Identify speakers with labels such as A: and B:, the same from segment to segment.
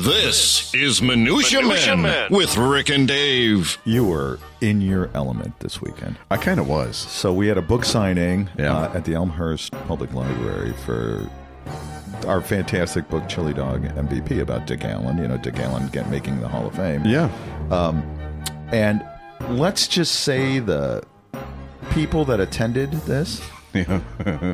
A: This is Minutia Men with Rick and Dave.
B: You were in your element this weekend.
C: I kind of was.
B: So we had a book signing
C: Yeah.
B: at the Elmhurst Public Library for our fantastic book, Chili Dog MVP, about Dick Allen. You know, Dick Allen making the Hall of Fame.
C: Yeah.
B: And let's just say the people that attended this...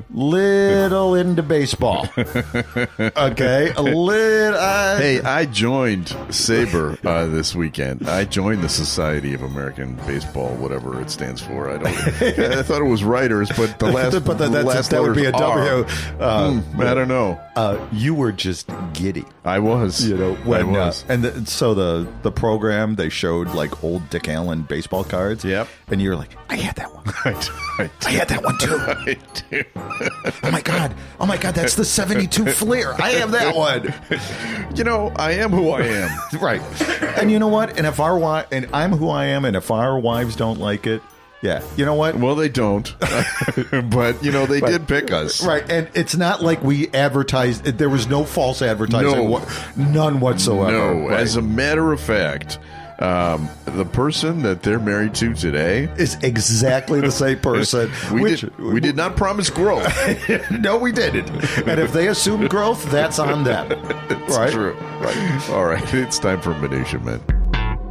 B: little into baseball. Okay, a little.
C: Hey, I joined SABR this weekend. I joined the Society of American Baseball, whatever it stands for. I thought it was writers, but the last
B: that would be a W.
C: I don't know.
B: You were just giddy.
C: I was.
B: You know, when,
C: I was.
B: So the program, they showed like old Dick Allen baseball cards.
C: Yep.
B: And you're like, I had that one.
C: I
B: had that one too.
C: I do.
B: Oh my god, that's the 72 Fleer. I have that one.
C: You know, I am who I am.
B: Right. And you know what? And if I'm who I am, and if our wives don't like it, yeah, you know what?
C: Well, they don't. But, you know, they did pick us.
B: Right. And it's not like we advertised. There was no false advertising.
C: No.
B: None whatsoever.
C: No.
B: Right.
C: As a matter of fact, the person that they're married to today
B: is exactly the same person.
C: we did not promise growth.
B: No, we didn't. And if they assumed growth, that's on them.
C: It's
B: right?
C: True. Right. All right. It's time for Minutia Men.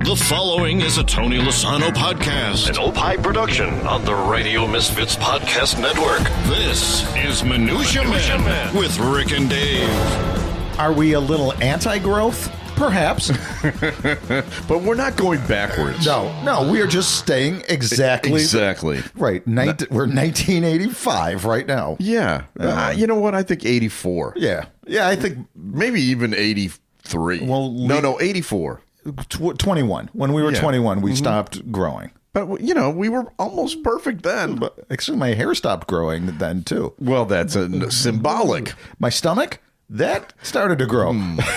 A: The following is a Tony Lasano podcast, an Opie production on the Radio Misfits Podcast Network. This is Minutia Men with Rick and Dave.
B: Are we a little anti-growth? Perhaps.
C: But we're not going backwards.
B: No, we are just staying exactly. Right. We're 1985 right now.
C: Yeah. You know what? I think 84.
B: Yeah, I think
C: maybe even 83.
B: Well,
C: 84.
B: 21. When we were 21, we stopped growing.
C: But, you know, we were almost perfect then.
B: But actually, my hair stopped growing then, too.
C: Well, that's symbolic.
B: My stomach? That started to grow.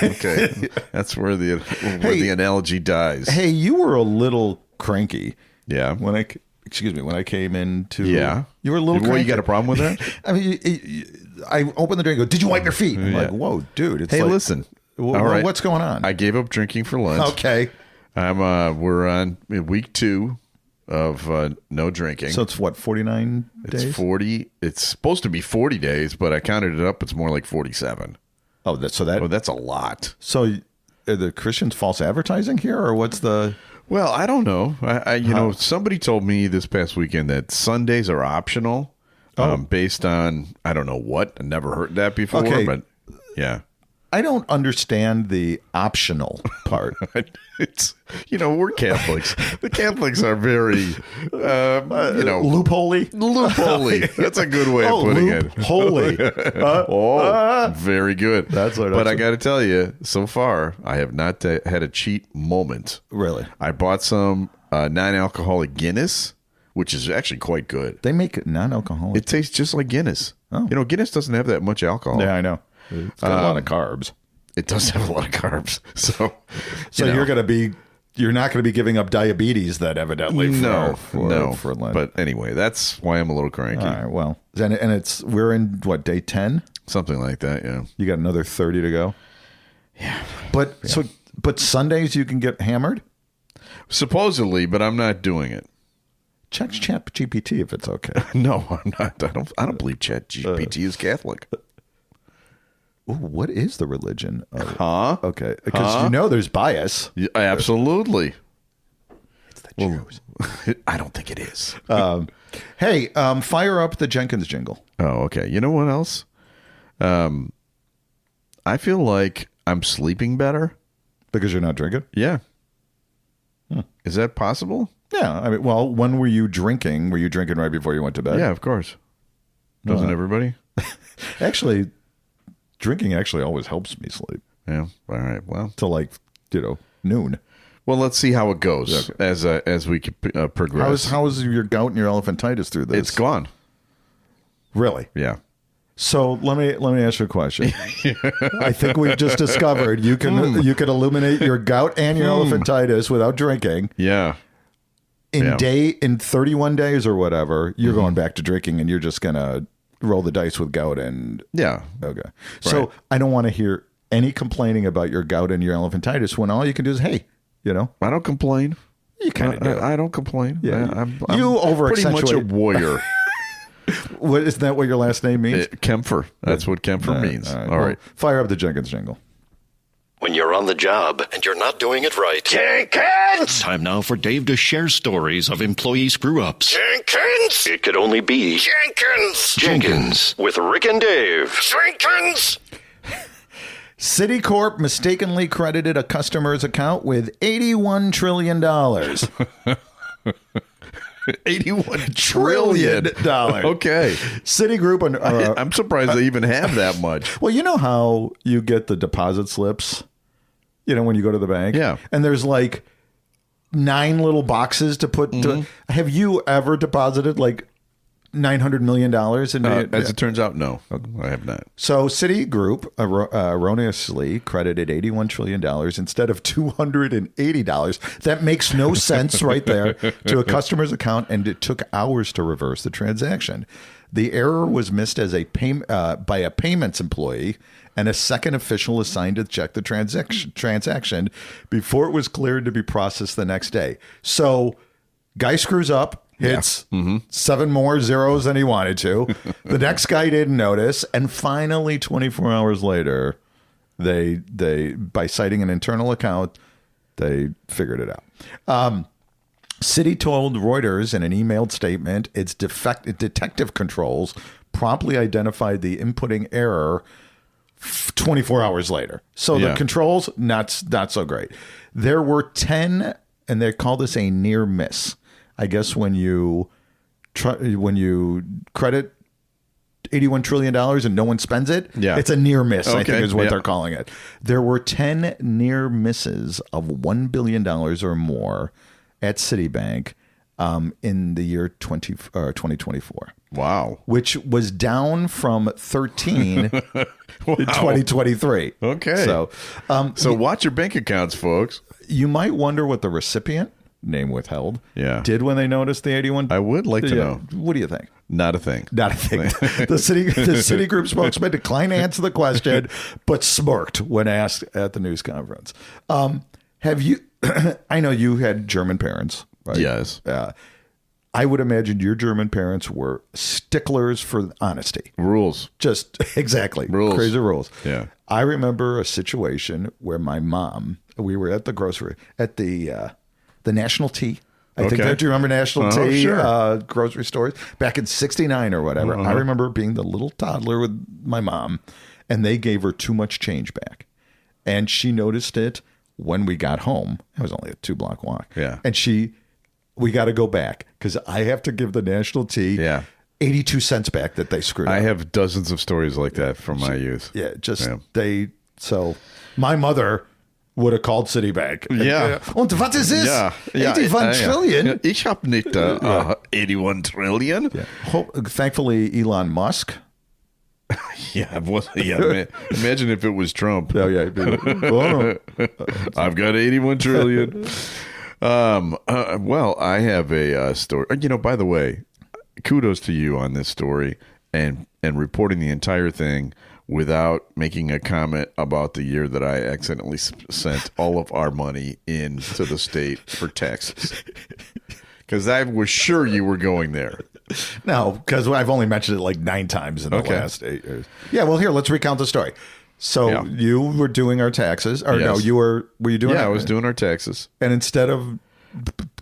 C: Okay. That's where the analogy dies.
B: Hey, you were a little cranky.
C: Yeah.
B: When I came into...
C: Yeah.
B: You were a little cranky.
C: Well, you got a problem with that?
B: I mean, I opened the door and go, did you wipe your feet? I'm like, whoa, dude. It's
C: listen.
B: All right. What's going on?
C: I gave up drinking for lunch.
B: Okay.
C: We're on week 2 of no drinking.
B: So it's what, 49 days?
C: It's 40. It's supposed to be 40 days, but I counted it up. It's more like 47.
B: Oh, that's a lot. So are the Christians false advertising here, or what's the...
C: Well, I don't know. I somebody told me this past weekend that Sundays are optional based on, I don't know what. I never heard that before, but yeah.
B: I don't understand the optional part.
C: It's, we're Catholics. The Catholics are very,
B: loophole-y.
C: Loophole-y. That's a good way of putting it.
B: Holy.
C: Very good. But I got to tell you, so far, I have not had a cheat moment.
B: Really?
C: I bought some non-alcoholic Guinness, which is actually quite good.
B: They make it non-alcoholic.
C: It tastes just like Guinness. Oh. Guinness doesn't have that much alcohol.
B: Yeah, I know. It's got a lot of carbs.
C: It does have a lot of carbs. So
B: you're not going to be giving up diabetes then, evidently. For Lent.
C: But anyway, that's why I'm a little cranky.
B: All right, well, and we're in what, day 10?
C: Something like that. Yeah.
B: You got another 30 to go.
C: Yeah.
B: But Sundays you can get hammered?
C: Supposedly, but I'm not doing it.
B: Check ChatGPT if it's okay.
C: No, I'm not. I don't believe ChatGPT is Catholic.
B: Ooh, what is the religion of...
C: Huh?
B: Okay. Because there's bias.
C: Yeah, absolutely.
B: It's the Jews.
C: I don't think it is.
B: Hey, fire up the Jenkins jingle.
C: Oh, okay. You know what else? I feel like I'm sleeping better.
B: Because you're not drinking?
C: Yeah. Is that possible?
B: Yeah. I mean, well, when were you drinking? Were you drinking right before you went to bed?
C: Yeah, of course. Doesn't everybody?
B: Actually... Drinking actually always helps me sleep.
C: Yeah. All right. Well,
B: till noon.
C: Well, let's see how it goes as we progress.
B: How is your gout and your elephantitis through this?
C: It's gone.
B: Really?
C: Yeah.
B: So let me ask you a question. I think we've just discovered you can eliminate your gout and your elephantitis without drinking.
C: Yeah.
B: In 31 days or whatever, you're going back to drinking, and you're just gonna roll the dice with gout and
C: okay.
B: So I don't want to hear any complaining about your gout and your elephantitis when all you can do is, hey,
C: I don't complain.
B: You kind of do.
C: I don't complain.
B: Yeah.
C: I'm
B: you over
C: pretty much a warrior.
B: Isn't that what your last name means?
C: Kempfer. That's what Kempfer means. All right.
B: Fire up the Jenkins jingle.
A: When you're on the job and you're not doing it right. Jenkins! Time now for Dave to share stories of employee screw-ups. Jenkins! It could only be Jenkins with Rick and Dave. Jenkins!
B: Citicorp mistakenly credited a customer's account with $81 trillion.
C: $81 trillion. Okay.
B: Citigroup.
C: I'm surprised they even have that much.
B: Well, you know how you get the deposit slips, when you go to the bank?
C: Yeah.
B: And there's like 9 little boxes to put. Have you ever deposited like $900 million?
C: As it turns out, no, I have not.
B: So Citigroup erroneously credited $81 trillion instead of $280. That makes no sense right there to a customer's account, and it took hours to reverse the transaction. The error was missed as by a payments employee and a second official assigned to check the transaction before it was cleared to be processed the next day. So guy screws up. Hits 7 more zeros than he wanted to. The next guy didn't notice, and finally, 24 hours later, they by citing an internal account, they figured it out. Citi told Reuters in an emailed statement its detective controls promptly identified the inputting error 24 hours later. So the controls not so great. There were 10, and they call this a near miss. I guess when you credit $81 trillion and no one spends it, it's a near miss, I think is what they're calling it. There were 10 near misses of $1 billion or more at Citibank in the year 2024.
C: Wow.
B: Which was down from 13 in 2023.
C: Okay.
B: So
C: watch your bank accounts, folks.
B: You might wonder what the recipient, name withheld, did when they noticed the 81.
C: I would like to know.
B: What do you think?
C: Not a thing.
B: The Citigroup spokesman declined to answer the question, but smirked when asked at the news conference. Have you? I know you had German parents, right?
C: Yes.
B: I would imagine your German parents were sticklers for honesty.
C: Rules.
B: Just exactly.
C: Rules.
B: Crazy rules.
C: Yeah.
B: I remember a situation where my mom, we were at the grocery, at the National Tea. I think that you remember National Tea,
C: sure.
B: Grocery stores back in '69 or whatever. I remember being the little toddler with my mom, and they gave her too much change back. And she noticed it when we got home. It was only a 2-block walk.
C: Yeah.
B: And we got to go back because I have to give the National Tea 82 cents back that they screwed up.
C: I have dozens of stories like that from my youth.
B: Yeah, so my mother would have called Citibank.
C: Yeah.
B: Und was ist this? 81 trillion?
C: Ich habe nicht 81 trillion.
B: Yeah. Thankfully, Elon Musk.
C: Imagine if it was Trump.
B: Oh, yeah.
C: I've got 81 trillion. Well, I have a story. By the way, kudos to you on this story and reporting the entire thing without making a comment about the year that I accidentally sent all of our money into the state for taxes. Because I was sure you were going there.
B: No, because I've only mentioned it like 9 times in the last 8 years. Yeah, well, here, let's recount the story. So you were doing our taxes. Or no, were you doing
C: I was doing our taxes.
B: And instead of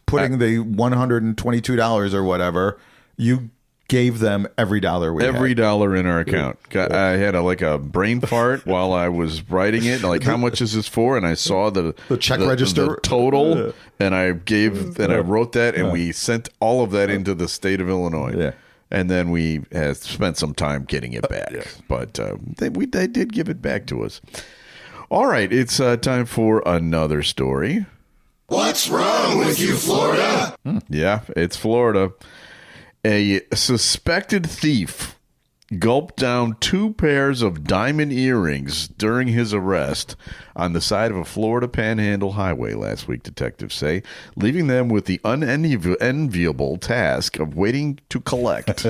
B: putting the $122 or whatever, you gave them every dollar we had.
C: Every dollar in our account. I had a brain fart while I was writing it. Like, how much is this for? And I saw the
B: check register
C: the total, and I wrote that, and we sent all of that into the state of Illinois.
B: Yeah.
C: And then we had spent some time getting it back. But they did give it back to us. All right, it's time for another story.
A: What's wrong with you, Florida?
C: Yeah, it's Florida. A suspected thief gulped down 2 pairs of diamond earrings during his arrest on the side of a Florida Panhandle highway last week, detectives say, leaving them with the unenviable task of waiting to collect.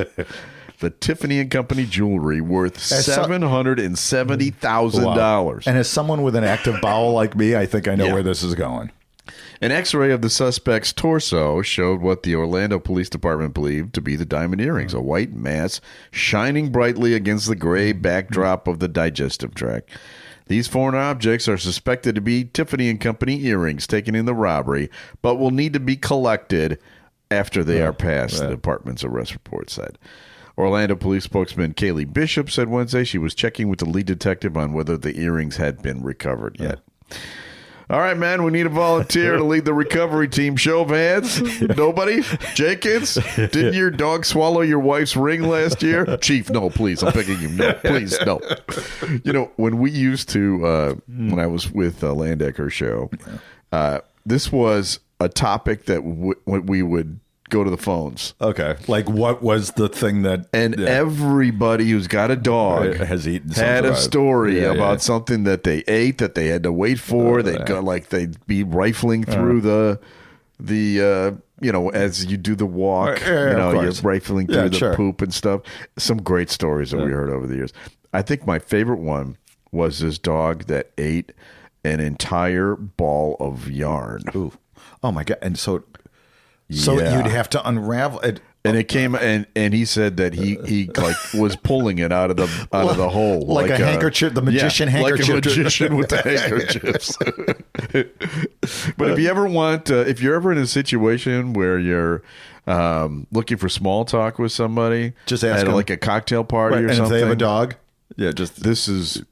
C: the Tiffany and Company jewelry worth $770,000.
B: And as someone with an active bowel like me, I think I know where this is going.
C: An X-ray of the suspect's torso showed what the Orlando Police Department believed to be the diamond earrings, a white mass shining brightly against the gray backdrop of the digestive tract. These foreign objects are suspected to be Tiffany and Company earrings taken in the robbery, but will need to be collected after they are passed, the department's arrest report said. Orlando Police spokesman Kaylee Bishop said Wednesday she was checking with the lead detective on whether the earrings had been recovered yet. All right, man, we need a volunteer to lead the recovery team. Show of hands. Nobody? Jenkins? Didn't your dog swallow your wife's ring last year? Chief, no, please. I'm begging you. No, please, no. You know, when we used to, when I was with Landecker show, this was a topic that we would go to the phones.
B: Okay. Like, what was the thing that...
C: And everybody who's got a dog
B: has eaten
C: had a story about something that they ate that they had to wait for. They'd be rifling through the you know, as you do the walk, you're rifling through the poop and stuff. Some great stories that we heard over the years. I think my favorite one was this dog that ate an entire ball of yarn.
B: Ooh. Oh, my God. And so you'd have to unravel it.
C: And it came, and he said that he like was pulling it out of the hole
B: like a handkerchief, the magician handkerchief,
C: like a magician with the handkerchiefs. But if you ever want, if you're ever in a situation where you're looking for small talk with somebody,
B: just ask
C: at
B: them,
C: like a cocktail party or
B: and
C: something.
B: If they have a dog,
C: this is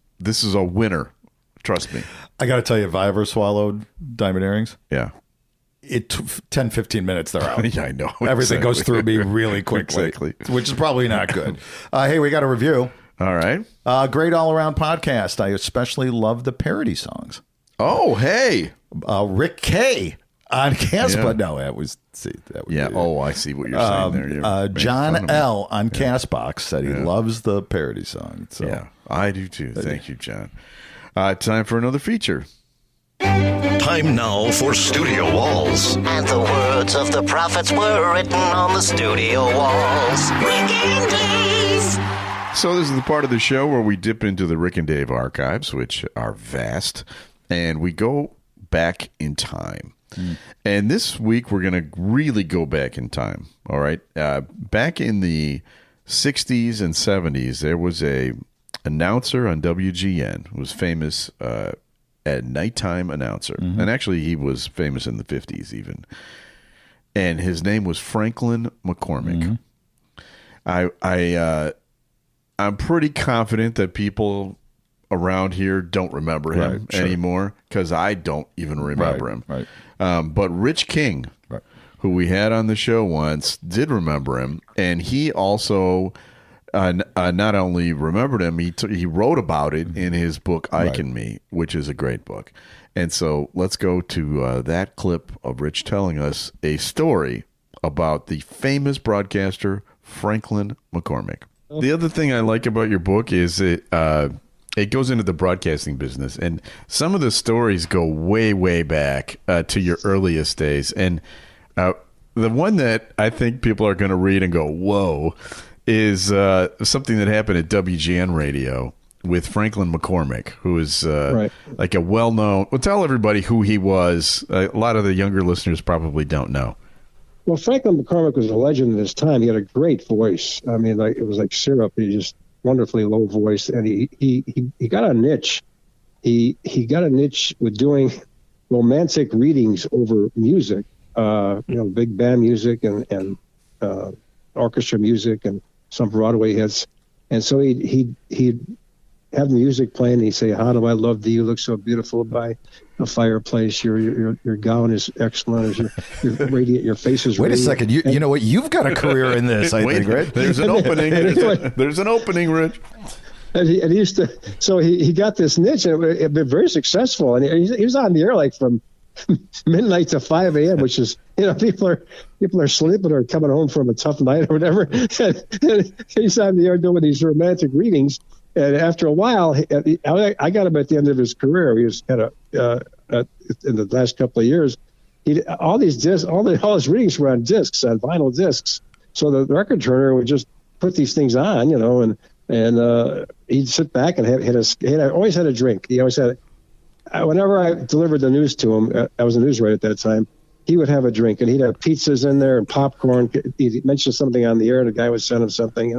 C: a winner. Trust me.
B: I got to tell you, if I ever swallowed diamond earrings, it took 10, 15 minutes, they're out.
C: Yeah, I know.
B: Everything goes through me really quickly, which is probably not good. Hey, we got a review.
C: All right.
B: Great all-around podcast. I especially love the parody songs.
C: Oh, hey.
B: Rick K. on Castbox. No, that was...
C: I see what you're saying there.
B: John L. on Castbox said he loves the parody song. So.
C: Yeah, I do too. Thank you, John. Time for another feature.
A: Time now for Studio Walls.
D: And the words of the prophets were written on the studio walls. Rick and Dave.
C: So this is the part of the show where we dip into the Rick and Dave archives, which are vast, and we go back in time. And this week we're going to really go back in time. All right. Back in the 60s and 70s, there was a announcer on WGN who was famous a nighttime announcer. And actually he was famous in the 50s even. And his name was Franklin McCormick. I'm pretty confident that people around here don't remember him anymore, because I don't even remember him. Right. But Rich King, who we had on the show once, did remember him. And he also... not only remembered him, he wrote about it in his book Ike and Me, which is a great book. And so let's go to that clip of Rich telling us a story about the famous broadcaster Franklin McCormick. The other thing I like about your book is it goes into the broadcasting business, and some of the stories go way, way back to your earliest days. And the one that I think people are going to read and go, whoa, is something that happened at WGN Radio with Franklin McCormick, who is like a well-known... Well, tell everybody who he was. A lot of the younger listeners probably don't know.
E: Well, Franklin McCormick was a legend in his time. He had a great voice. I mean, it was like syrup. He just wonderfully low voice, and he got a niche. He got a niche with doing romantic readings over music, big band music and orchestra music and some Broadway hits. And so he'd have music playing, and he'd say, "How do I love thee? You look so beautiful by the fireplace. Your gown is excellent. You're radiant. Your face is
B: Wait
E: radiant."
B: a second. You know what? You've got a career in this, I think, right?
C: There's an opening. There's an opening, Rich.
E: And he used to, so he got this niche, and it been very successful. And he was on the air like from midnight to 5 a.m., which is, people are sleeping or coming home from a tough night or whatever. And he's on the air doing these romantic readings. And after a while, I got him at the end of his career. He was kind of in the last couple of years. All these discs, all his readings were on discs, on vinyl discs. So the record turner would just put these things on, and he'd sit back and always had a drink. He always had. Whenever I delivered the news to him, I was a news writer at that time. He would have a drink, and he'd have pizzas in there and popcorn. He mentioned something on the air, the guy would send him something. It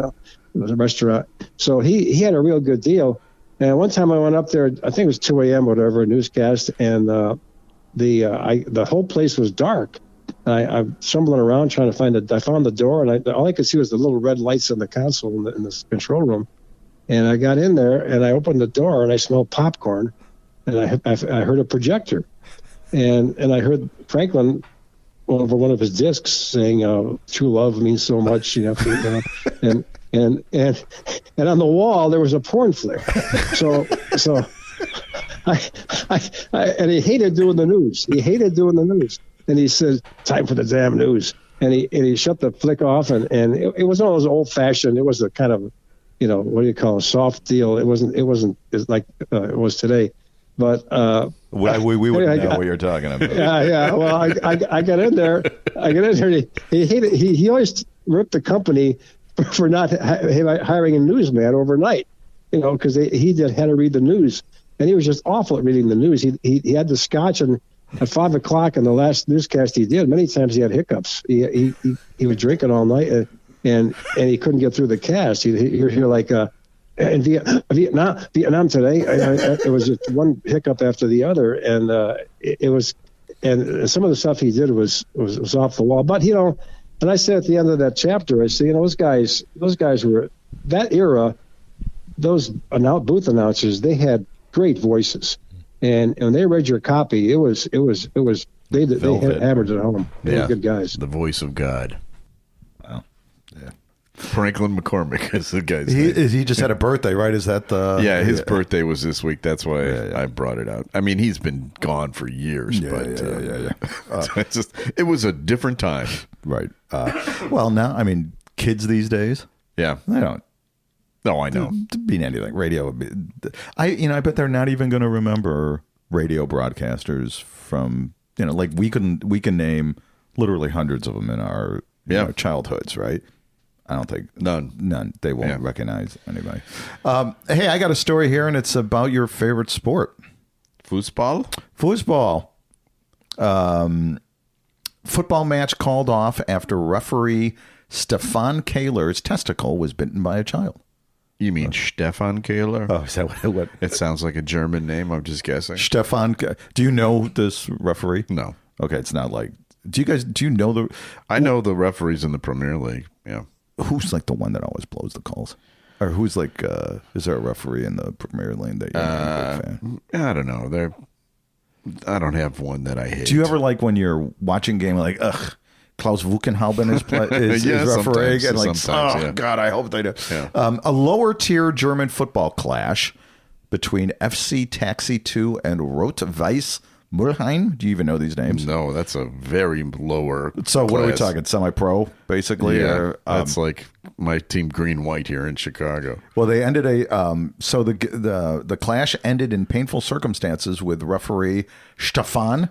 E: was a restaurant, so he had a real good deal. And one time I went up there, I think it was 2 a.m. whatever, newscast, and the whole place was dark. I'm stumbling around trying to find I found the door, and all I could see was the little red lights on the console in the control room. And I got in there, and I opened the door, and I smelled popcorn, and I heard a projector, and I heard Franklin over one of his discs saying, "True love means so much," and on the wall there was a porn flick. So and he hated doing the news. And he said, "Time for the damn news." And he shut the flick off, and it was one of those old fashioned. It was a kind of, what do you call a soft deal. It wasn't like it was today. But
B: we wouldn't know what you're talking about.
E: Yeah. Well, I got in there. He hated. He always ripped the company for not hiring a newsman overnight. Because he had to read the news, and he was just awful at reading the news. He had the scotch, and at 5 o'clock in the last newscast he did, many times he had hiccups. He was drinking all night, and he couldn't get through the cast. He'd hear like. In Vietnam today, it was just one hiccup after the other, and it was, and some of the stuff he did was off the wall. But and I said at the end of that chapter, I said, those guys were that era. Those booth announcers, they had great voices, and when they read your copy, it was they had hammered it home. They were good guys.
C: The voice of God.
B: Wow. Yeah.
C: Franklin McCormick is the guy's name.
B: He just had a birthday, right? Is that the...
C: Yeah, his birthday was this week. That's why I brought it out. I mean, he's been gone for years. It was a different time.
B: Right. Well, now, I mean, kids these days...
C: Yeah.
B: They don't...
C: No, I know.
B: Mean anything. Radio... I bet they're not even going to remember radio broadcasters from... like we can name literally hundreds of them in our childhoods, right? I don't think none. They won't recognize anybody. Hey, I got a story here, and it's about your favorite sport,
C: foosball.
B: Football match called off after referee Stefan Kahler's testicle was bitten by a child.
C: You mean Stefan Kahler?
B: Oh, is that what?
C: It sounds like a German name. I'm just guessing.
B: Stefan. Do you know this referee?
C: No.
B: Okay, it's not like. Do you know the?
C: I know the referees in the Premier League. Yeah.
B: Who's like the one that always blows the calls? Or who's like, is there a referee in the Premier League that you're a big fan?
C: I don't know. I don't have one that I hate.
B: Do you ever like when you're watching game like, ugh, Klaus Wuchenhauben is refereeing, and like, God, I hope they do. Yeah. A lower tier German football clash between FC Taxi 2 and Rot-Weiss Mulheim. Do you even know these names?
C: No, that's a very lower.
B: So
C: class.
B: What are we talking? Semi-pro, basically?
C: Yeah, that's like my team Green-White here in Chicago.
B: Well, they ended the clash ended in painful circumstances with referee Stefan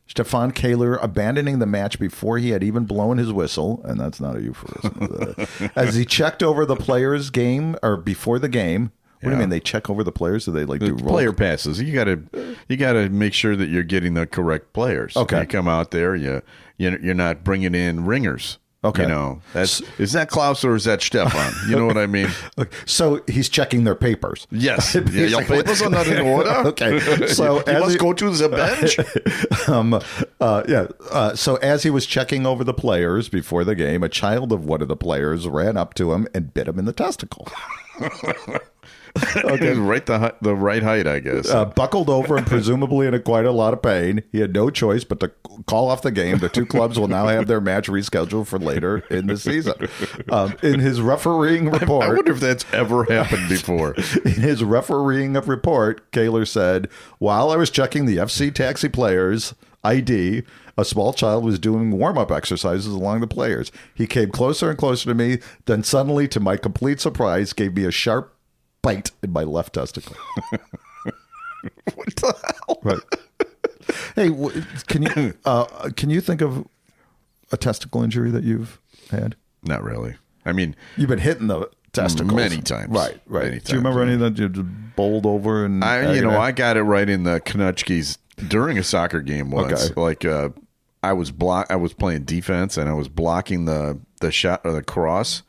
B: Kahler abandoning the match before he had even blown his whistle, and that's not a euphemism. As he checked over the players' game or before the game. What do you mean they check over the players? Do they do
C: player passes? You got to make sure that you're getting the correct players.
B: Okay,
C: you come out there, you're not bringing in ringers.
B: Okay,
C: is that Klaus or is that Stefan? You know what I mean?
B: Okay. So he's checking their papers.
C: Yes, your papers are not in order.
B: Okay, so
C: you must go to the bench.
B: So as he was checking over the players before the game, a child of one of the players ran up to him and bit him in the testicle.
C: Okay, the right height, I guess.
B: Buckled over and presumably in quite a lot of pain. He had no choice but to call off the game. The two clubs will now have their match rescheduled for later in the season. In his refereeing report,
C: I wonder if that's ever happened before.
B: In his refereeing report, Kahler said, "While I was checking the FC Taxi players' ID, a small child was doing warm-up exercises along the players. He came closer and closer to me, then suddenly, to my complete surprise, gave me a sharp bite in my left testicle."
C: What the hell?
B: Right. Hey, can you think of a testicle injury that you've had?
C: Not really. I mean,
B: You've been hitting the testicles
C: many times.
B: Right.
C: Many
B: Do you remember any that you just bowled over? And
C: I got it right in the Canucks during a soccer game once.
B: Okay.
C: Like I was playing defense and I was blocking the shot or the cross,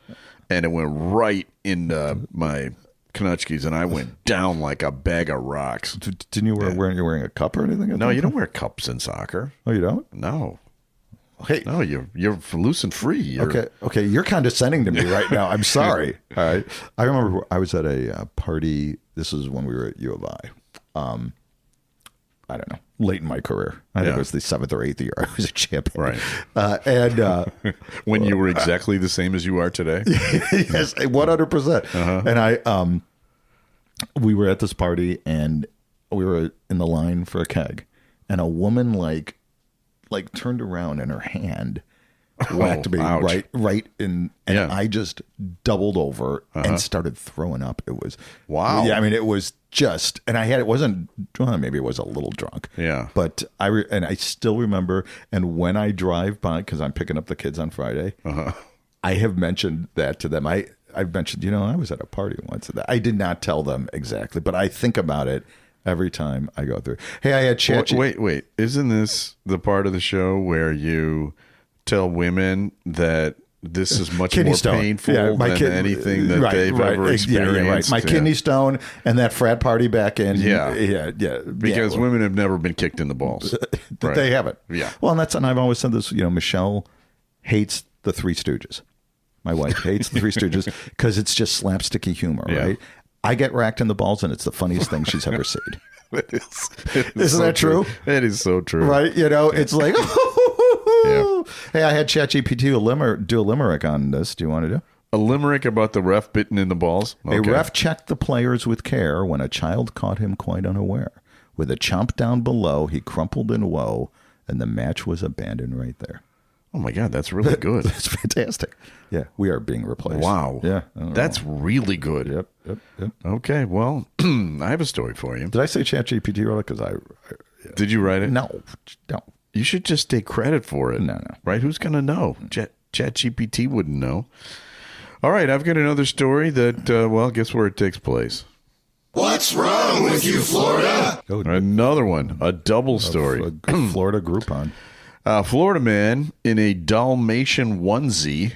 C: and it went right into my Canucks, and I went down like a bag of rocks.
B: Didn't you weren't you wearing a cup or anything?
C: No, you don't wear cups in soccer.
B: Oh, you don't?
C: No.
B: Hey,
C: No, you're loose and free.
B: Okay, you're condescending to me right now. I'm sorry. All right, I remember I was at a party. This is when we were at U of I. I don't know, late in my career. I think it was the 7th or 8th year I was a champion.
C: Right.
B: And
C: when you were exactly the same as you are today.
B: Yes, 100%. And we were at this party and we were in the line for a keg, and a woman like turned around and her hand whacked me
C: ouch.
B: right in, and I just doubled over and started throwing up. It was
C: wow.
B: Yeah, I mean, it was just, and it wasn't, well, maybe it was a little drunk.
C: Yeah,
B: but I still remember. And when I drive by, because I'm picking up the kids on Friday, I have mentioned that to them. I've mentioned, I was at a party once. I did not tell them exactly, but I think about it every time I go through. Hey, I had chat.
C: Wait. Isn't this the part of the show where you tell women that this is much more painful than anything that they've ever experienced?
B: My kidney stone and that frat party back in.
C: Yeah. Because women have never been kicked in the balls.
B: They haven't.
C: Yeah.
B: Well, and I've always said this, Michelle hates the Three Stooges. My wife hates the Three Stooges because it's just slapsticky humor, right? I get racked in the balls, and it's the funniest thing she's ever seen. Isn't that true?
C: It is so true.
B: Right? It's like,
C: yeah.
B: Hey, I had ChatGPT do a limerick on this. Do you want to do?
C: A limerick about the ref bitten in the balls? Okay.
B: A ref checked the players with care when a child caught him quite unaware. With a chomp down below, he crumpled in woe, and the match was abandoned right there.
C: Oh, my God, that's really good.
B: That's fantastic. Yeah, we are being replaced.
C: Wow.
B: Yeah.
C: That's really good.
B: Yep.
C: Okay, well, I have a story for you.
B: Did I say ChatGPT wrote it? Because
C: Did you write it?
B: No.
C: You should just take credit for it.
B: No.
C: Right? Who's going to know? ChatGPT wouldn't know. All right, I've got another story that, guess where it takes place?
A: What's wrong with you, Florida?
C: Another one, a double story.
B: A Florida Groupon.
C: Florida man in a Dalmatian onesie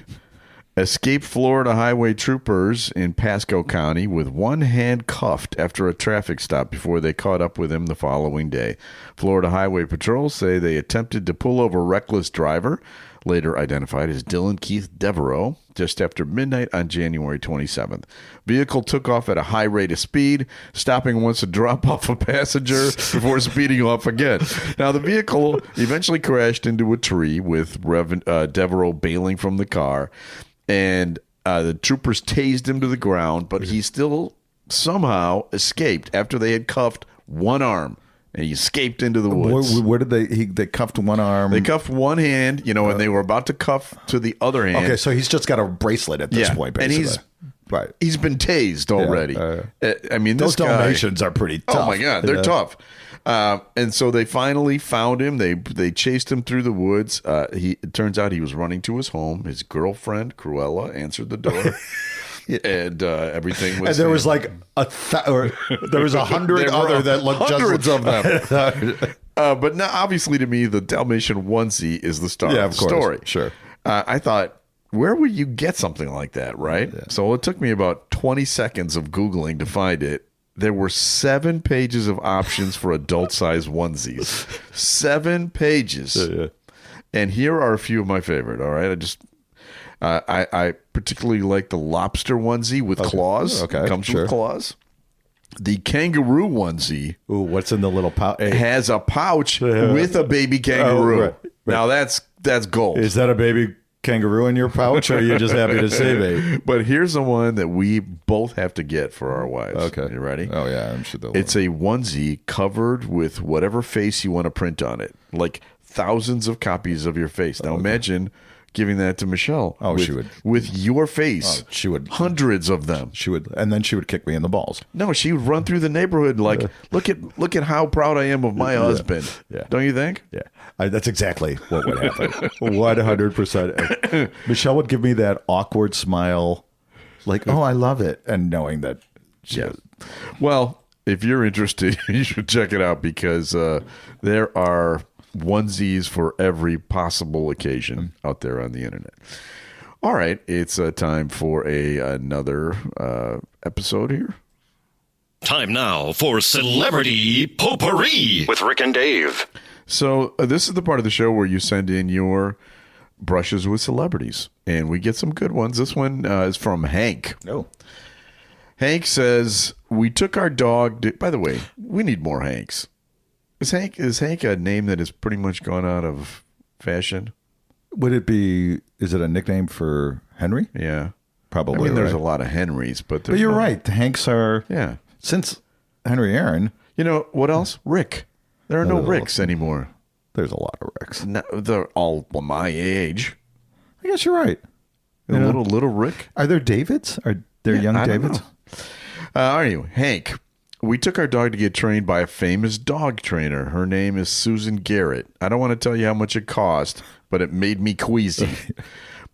C: escaped Florida highway troopers in Pasco County with one hand cuffed after a traffic stop before they caught up with him the following day. Florida Highway Patrol say they attempted to pull over a reckless driver, later identified as Dylan Keith Devereaux, just after midnight on January 27th. Vehicle took off at a high rate of speed, stopping once to drop off a passenger before speeding off again. Now, the vehicle eventually crashed into a tree with Devereaux bailing from the car, and the troopers tased him to the ground, but he still somehow escaped after they had cuffed one arm. And he escaped into the woods.
B: Where did they cuffed one arm?
C: They cuffed one hand, and they were about to cuff to the other hand.
B: Okay, so he's just got a bracelet at this point, basically.
C: And he's been tased already. I mean,
B: those Dalmatians are pretty tough.
C: Oh my God, they're tough. And so they finally found him. They chased him through the woods. It turns out he was running to his home. His girlfriend, Cruella, answered the door. And everything was.
B: And there was like there was 100 other that looked
C: hundreds
B: just
C: of them. But now, obviously, to me, the Dalmatian onesie is the star of the story.
B: Sure.
C: I thought, where would you get something like that, right? Yeah. So it took me about 20 seconds of Googling to find it. There were 7 pages of options for adult-sized onesies. 7 pages. Yeah. And here are a few of my favorite, all right? I particularly like the lobster onesie with claws.
B: Okay,
C: comes with claws. The kangaroo onesie.
B: Ooh, what's in the little pouch?
C: Has a pouch with a baby kangaroo. Right. Now that's gold.
B: Is that a baby kangaroo in your pouch, or are you just happy to see me?
C: But here's the one that we both have to get for our wives.
B: Okay,
C: you ready?
B: Oh yeah, I'm sure they'll.
C: It's a onesie covered with whatever face you want to print on it, like thousands of copies of your face. Now imagine giving that to Michelle.
B: Oh, she would.
C: With your face.
B: Oh, she would.
C: Hundreds of them.
B: She would, and then she would kick me in the balls.
C: No, she would run through the neighborhood like, look at how proud I am of my husband.
B: Yeah.
C: Don't you think?
B: Yeah. That's exactly what would happen. 100%. Michelle would give me that awkward smile, like, oh, I love it. And knowing that.
C: Well, if you're interested, you should check it out because there are onesies for every possible occasion out there on the internet. All right. It's time for another episode here.
A: Time now for Celebrity Potpourri with Rick and Dave.
C: So this is the part of the show where you send in your brushes with celebrities, and we get some good ones. This one is from Hank.
B: Oh.
C: Hank says, we took our dog. By the way, we need more Hanks. Is Hank a name that has pretty much gone out of fashion?
B: Would it be, is it a nickname for Henry?
C: Yeah.
B: Probably.
C: I mean, there's
B: right.
C: a lot of Henrys, but
B: you're right. The Hanks are,
C: yeah.
B: Since Henry Aaron.
C: You know, what else? Rick. There are no Ricks anymore.
B: There's a lot of Ricks.
C: No, they're all my age.
B: I guess you're right.
C: Little Rick.
B: Are there Davids? Are there young Davids?
C: Anyway, Hank, we took our dog to get trained by a famous dog trainer. Her name is Susan Garrett. I don't want to tell you how much it cost, but it made me queasy.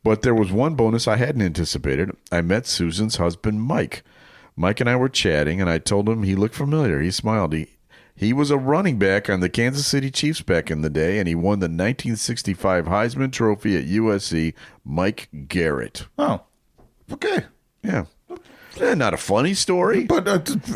C: But there was one bonus I hadn't anticipated. I met Susan's husband, Mike. Mike and I were chatting, and I told him he looked familiar. He smiled. He was a running back on the Kansas City Chiefs back in the day, and he won the 1965 Heisman Trophy at USC. Mike Garrett.
B: Oh, okay.
C: Yeah. Not a funny story,
B: but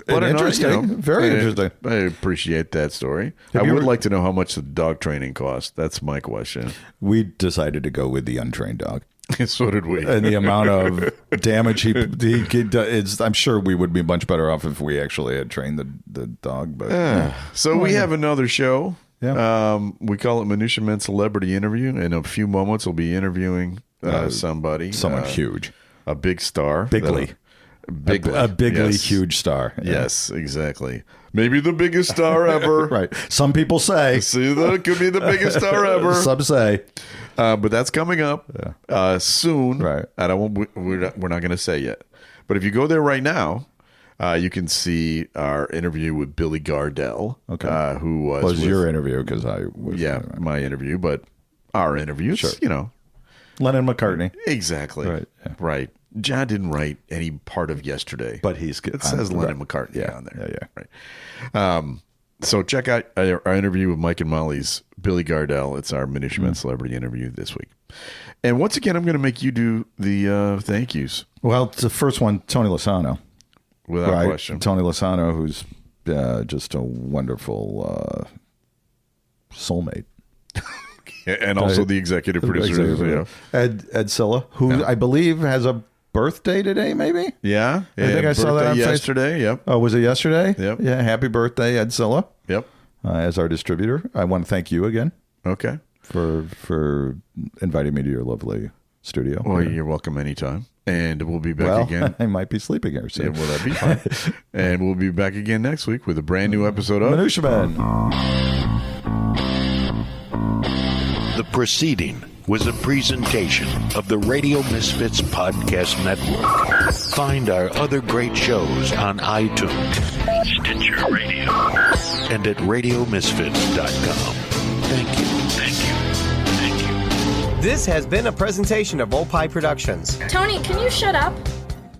B: interesting. Very interesting.
C: I appreciate that story. I would like to know how much the dog training cost. That's my question.
B: We decided to go with the untrained dog.
C: So did we.
B: And the amount of damage he is, I'm sure we would be much better off if we actually had trained the dog. But
C: we have another show.
B: Yeah.
C: We call it Minutia Men Celebrity Interview. In a few moments, we'll be interviewing somebody.
B: Someone huge.
C: A big star.
B: Bigly. A bigly huge star.
C: Yes, exactly. Maybe the biggest star ever.
B: Right. Some people say.
C: See, that could be the biggest star ever.
B: Some say.
C: But that's coming up soon.
B: Right.
C: And we're not going to say yet. But if you go there right now, you can see our interview with Billy Gardell.
B: Okay.
C: Who was
B: your interview? Because I was.
C: Yeah, my interview, but our interviews,
B: sure. Lennon McCartney.
C: Exactly.
B: Right. Yeah.
C: Right. John didn't write any part of yesterday,
B: but
C: it says Lennon McCartney on there.
B: Yeah.
C: Right. So check out our interview with Mike and Molly's Billy Gardell. It's our Minutia Men Celebrity Interview this week. And once again, I'm going to make you do the thank yous.
B: Well, it's the first one, Tony Lasano.
C: Without question.
B: Tony Lasano, who's just a wonderful soulmate.
C: And also the executive producer.
B: Ed Silla, who I believe has a birthday today, maybe?
C: Yeah.
B: I think I saw that on
C: yesterday. Yep.
B: Oh, was it yesterday?
C: Yep.
B: Yeah. Happy birthday, Ed Silla.
C: Yep.
B: As our distributor. I want to thank you again.
C: Okay.
B: For inviting me to your lovely studio.
C: Well, you're welcome anytime. And we'll be back again.
B: I might be sleeping here soon.
C: Yeah, well, that'd be fine. And we'll be back again next week with a brand new episode of
B: Minutia Men.
F: The proceeding was a presentation of the Radio Misfits Podcast Network. Find our other great shows on iTunes, Stitcher Radio, and at RadioMisfits.com. Thank you.
G: This has been a presentation of Opie Productions.
H: Tony, can you shut up?